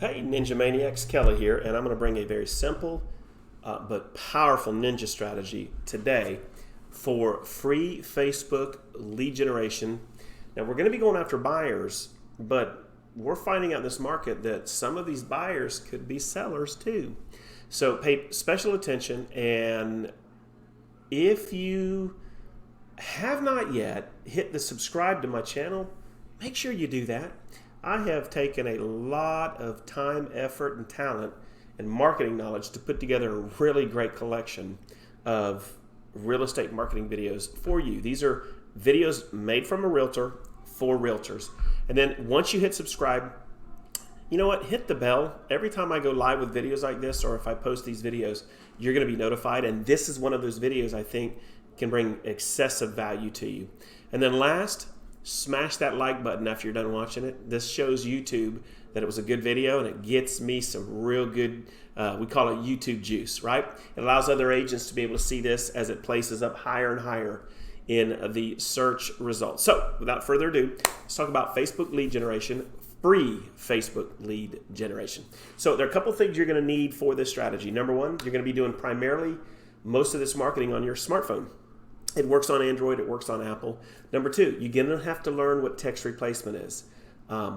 Hey Ninja Maniacs, Kelly here, and I'm going to bring a very simple but powerful ninja strategy today for free Facebook lead generation. Now we're going to be going after buyers, but we're finding out in this market that some of these buyers could be sellers too. So pay special attention, and if you have not yet hit the subscribe to my channel, make sure you do that. I have taken a lot of time, effort, and talent and marketing knowledge to put together a really great collection of real estate marketing videos for you. These are videos made from a realtor for realtors. And then once you hit subscribe, you know what? Hit the bell. Every time I go live with videos like this, or if I post these videos, you're going to be notified. And this is one of those videos I think can bring excessive value to you. And then last, smash that like button after you're done watching it. This shows YouTube that it was a good video, and it gets me some real good, we call it YouTube juice, right? It allows other agents to be able to see this as it places up higher and higher in the search results. So without further ado, let's talk about Facebook lead generation, free Facebook lead generation. So there are a couple things you're going to need for this strategy. Number one, you're going to be doing primarily most of this marketing on your smartphone. It works on Android, it works on Apple. Number two, you're going to have to learn what text replacement is.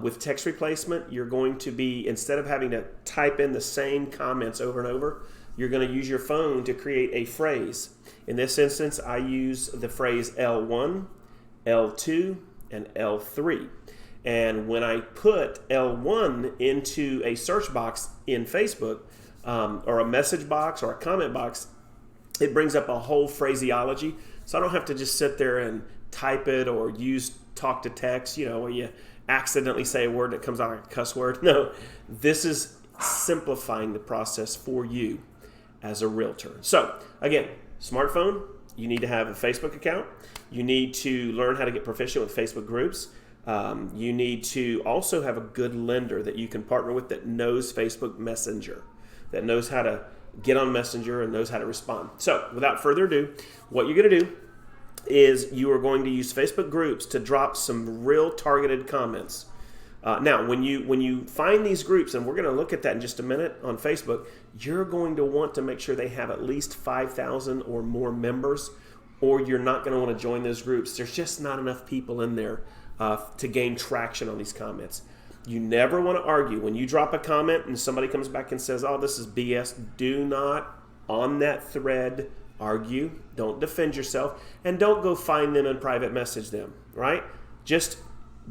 With text replacement, you're going to be, instead of having to type in the same comments over and over, you're going to use your phone to create a phrase. In this instance, I use the phrase L1, L2, and L3. And when I put L1 into a search box in Facebook, or a message box or a comment box, it brings up a whole phraseology. So I don't have to just sit there and type it or use talk to text, where you accidentally say a word that comes out like a cuss word. No, this is simplifying the process for you as a realtor. So again, smartphone, you need to have a Facebook account. You need to learn how to get proficient with Facebook groups. You need to also have a good lender that you can partner with that knows Facebook Messenger, that knows how to get on Messenger and knows how to respond. So without further ado, what you're going to do is you are going to use Facebook groups to drop some real targeted comments. Now, when you find these groups, and we're going to look at that in just a minute on Facebook, you're going to want to make sure they have at least 5,000 or more members, or you're not going to want to join those groups. There's just not enough people in there to gain traction on these comments. You never want to argue. When you drop a comment and somebody comes back and says, oh, this is BS, do not, on that thread, argue. Don't defend yourself, and don't go find them and private message them, right? Just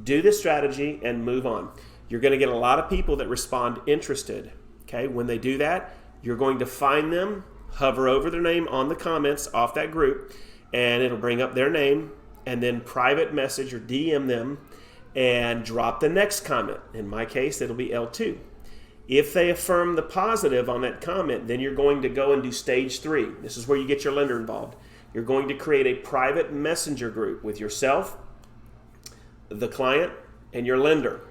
do this strategy and move on. You're going to get a lot of people that respond interested, okay? When they do that, you're going to find them, hover over their name on the comments off that group, and it'll bring up their name, and then private message or DM them, and drop the next comment. In my case, it'll be L2. If they affirm the positive on that comment, then you're going to go and do stage 3. This is where you get your lender involved. You're going to create a private messenger group with yourself, the client, and your lender.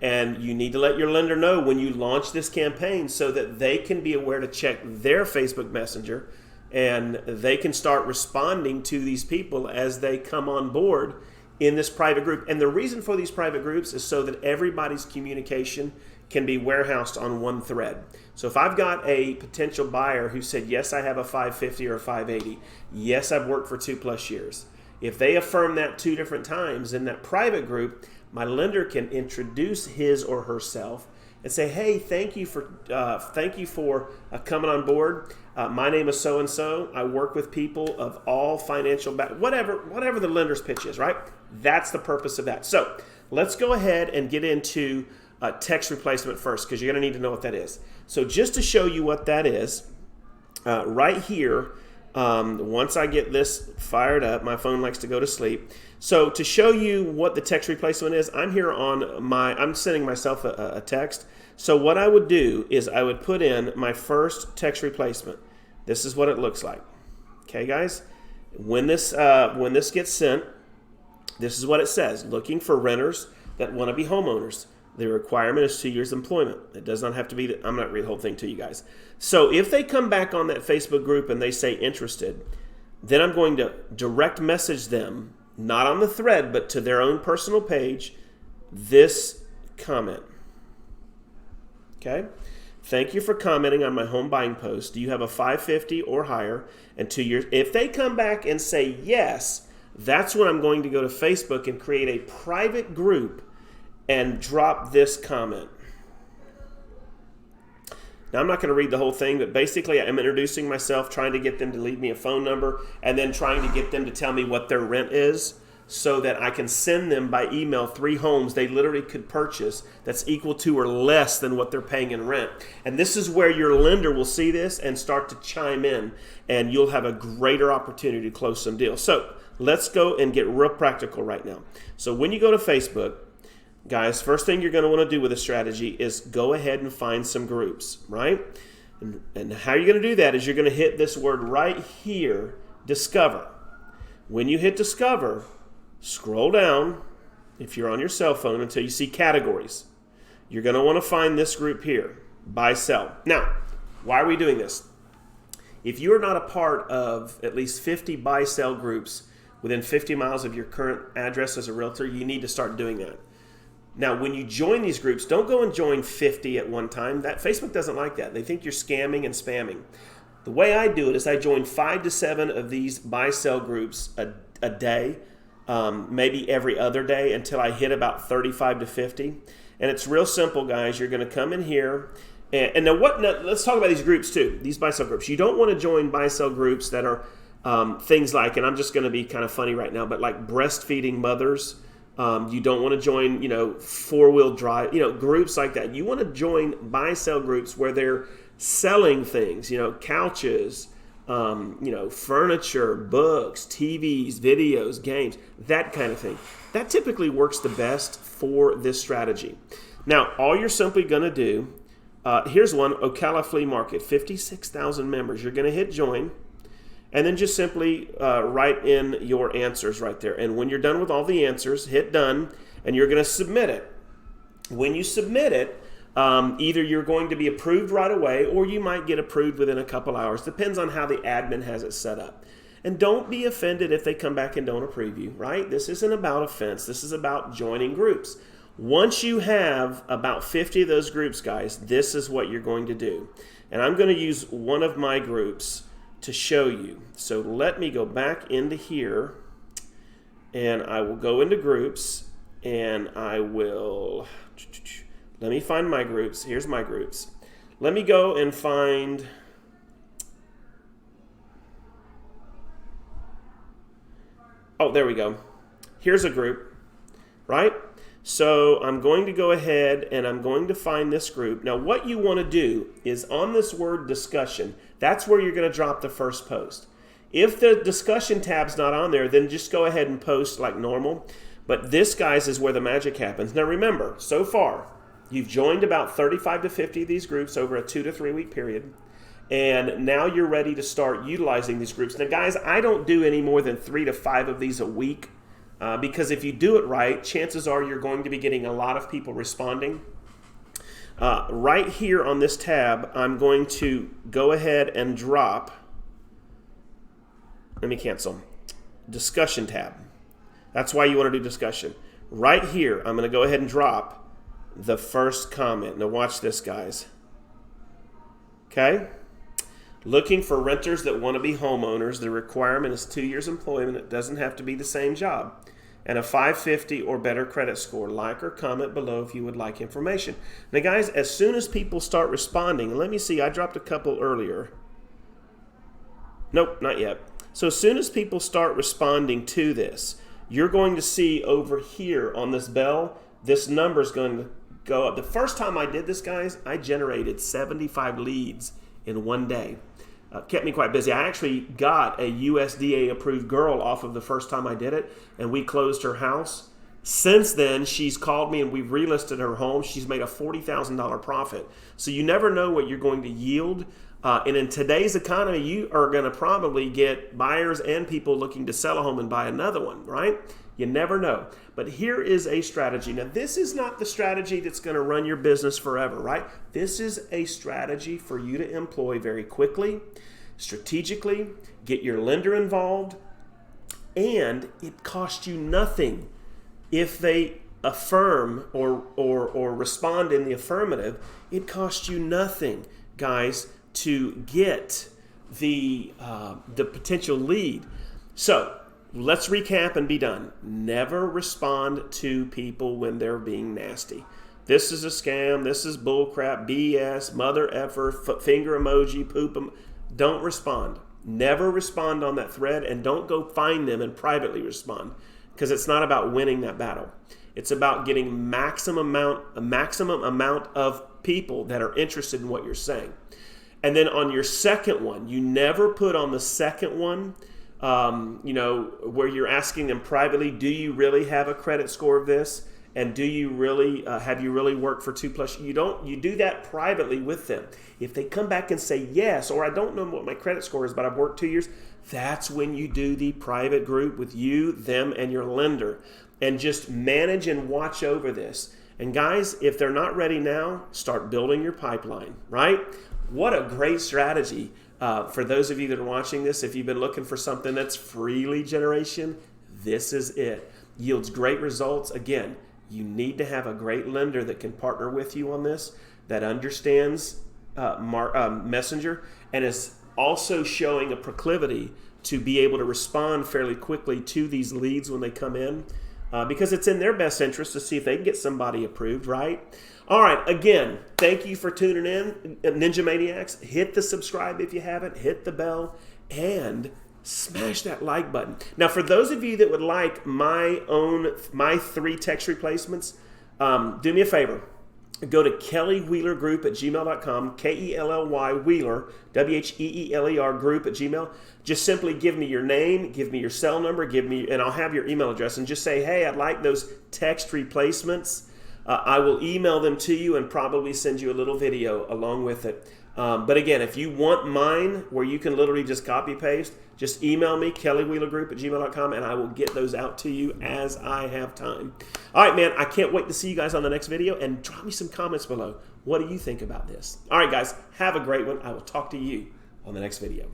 And you need to let your lender know when you launch this campaign so that they can be aware to check their Facebook Messenger, and they can start responding to these people as they come on board in this private group. And the reason for these private groups is so that everybody's communication can be warehoused on one thread. So if I've got a potential buyer who said, yes, I have a 550 or a 580, yes, I've worked for 2+ years. If they affirm that 2 different times in that private group, my lender can introduce his or herself and say, hey, thank you for coming on board. My name is so-and-so. I work with people of all financial whatever the lender's pitch is, right? That's the purpose of that. So let's go ahead and get into text replacement first, because you're going to need to know what that is. So just to show you what that is, right here, once I get this fired up, my phone likes to go to sleep. So to show you what the text replacement is, I'm here on I'm sending myself a text. So what I would do is I would put in my first text replacement. This is what it looks like. Okay, guys? When this gets sent, this is what it says. Looking for renters that want to be homeowners. The requirement is 2 years employment. It does not have to be I'm not reading the whole thing to you guys. So if they come back on that Facebook group and they say interested, then I'm going to direct message them, not on the thread, but to their own personal page, this comment. Okay? Thank you for commenting on my home buying post. Do you have a 550 or higher and 2 years? If they come back and say yes, that's when I'm going to go to Facebook and create a private group and drop this comment. Now, I'm not going to read the whole thing, but basically I'm introducing myself, trying to get them to leave me a phone number, and then trying to get them to tell me what their rent is so that I can send them by email 3 homes they literally could purchase that's equal to or less than what they're paying in rent. And this is where your lender will see this and start to chime in, and you'll have a greater opportunity to close some deals. So let's go and get real practical right now. So when you go to Facebook, guys, first thing you're going to want to do with a strategy is go ahead and find some groups, right? And how you're going to do that is you're going to hit this word right here, discover. When you hit discover, scroll down, if you're on your cell phone, until you see categories. You're going to want to find this group here, buy, sell. Now, why are we doing this? If you are not a part of at least 50 buy, sell groups within 50 miles of your current address as a realtor, you need to start doing that. Now, when you join these groups, don't go and join 50 at one time. That Facebook doesn't like that. They think you're scamming and spamming. The way I do it is I join 5 to 7 of these buy-sell groups a day, maybe every other day, until I hit about 35 to 50. And it's real simple, guys. You're going to come in here. And now, let's talk about these groups too, these buy-sell groups. You don't want to join buy-sell groups that are things like, and I'm just going to be kind of funny right now, but like breastfeeding mothers. You don't want to join, 4-wheel drive, groups like that. You want to join buy-sell groups where they're selling things, couches, furniture, books, TVs, videos, games, that kind of thing. That typically works the best for this strategy. Now, all you're simply going to do, here's one, Ocala Flea Market, 56,000 members. You're going to hit join. And then just simply write in your answers right there. And when you're done with all the answers, hit done, and you're going to submit it. When you submit it, either you're going to be approved right away, or you might get approved within a couple hours. Depends on how the admin has it set up. And don't be offended if they come back and don't approve you, right? This isn't about offense. This is about joining groups. Once you have about 50 of those groups, guys, this is what you're going to do. And I'm going to use one of my groups to show you. So let me go back into here, and I will go into groups, and I will, let me find my groups. Here's my groups. Let me go and find, oh, there we go. Here's a group, right? So I'm going to go ahead and I'm going to find this group. Now what you want to do is on this word discussion, that's where you're going to drop the first post. If the discussion tab's not on there, then just go ahead and post like normal. But this, guys, is where the magic happens. Now remember, so far, you've joined about 35 to 50 of these groups over a 2 to 3 week period. And now you're ready to start utilizing these groups. Now, guys, I don't do any more than 3 to 5 of these a week. Because if you do it right, chances are you're going to be getting a lot of people responding. Right here on this tab, I'm going to go ahead and drop, let me cancel, discussion tab. That's why you want to do discussion. Right here, I'm going to go ahead and drop the first comment. Now watch this, guys. Okay? Looking for renters that want to be homeowners. The requirement is 2 years employment. It doesn't have to be the same job. And a 550 or better credit score. Like or comment below if you would like information. Now, guys, as soon as people start responding, let me see, I dropped a couple earlier. Nope, not yet. So as soon as people start responding to this, you're going to see over here on this bell, this number is going to go up. The first time I did this, guys, I generated 75 leads in one day. Kept me quite busy. I actually got a USDA approved girl off of the first time I did it, and we closed her house. Since then, she's called me and we've relisted her home. She's made a $40,000 profit. So you never know what you're going to yield. And in today's economy, you are going to probably get buyers and people looking to sell a home and buy another one, right? You never know. But here is a strategy. Now, this is not the strategy that's going to run your business forever, right? This is a strategy for you to employ very quickly, strategically, get your lender involved, and it costs you nothing if they affirm or respond in the affirmative, it costs you nothing, guys, to get the potential lead. So let's recap and be done. Never respond to people when they're being nasty. This is a scam. This is bullcrap, BS, mother effer, finger emoji, poop. Don't respond. Never respond on that thread, and don't go find them and privately respond, because it's not about winning that battle. It's about getting maximum amount of people that are interested in what you're saying. And then on your second one, you never put on the second one, where you're asking them privately, do you really have a credit score of this? And do you really, have you really worked for 2+? You do that privately with them. If they come back and say yes, or I don't know what my credit score is, but I've worked 2 years, that's when you do the private group with you, them, and your lender. And just manage and watch over this. And guys, if they're not ready now, start building your pipeline, right? What a great strategy for those of you that are watching this. If you've been looking for something that's free lead generation, this is it. Yields great results. Again, you need to have a great lender that can partner with you on this, that understands Messenger, and is also showing a proclivity to be able to respond fairly quickly to these leads when they come in, because it's in their best interest to see if they can get somebody approved, right? All right, again, thank you for tuning in, Ninja Maniacs. Hit the subscribe if you haven't, hit the bell, and smash that like button. Now, for those of you that would like my 3 text replacements, do me a favor. Go to kellywheelergroup@gmail.com, Kelly Wheeler, WHEELER group@gmail. Just simply give me your name, give me your cell number, and I'll have your email address, and just say, hey, I'd like those text replacements. I will email them to you and probably send you a little video along with it. But again, if you want mine, where you can literally just copy paste, just email me, kellywheelergroup@gmail.com, and I will get those out to you as I have time. All right, man, I can't wait to see you guys on the next video, and drop me some comments below. What do you think about this? All right, guys, have a great one. I will talk to you on the next video.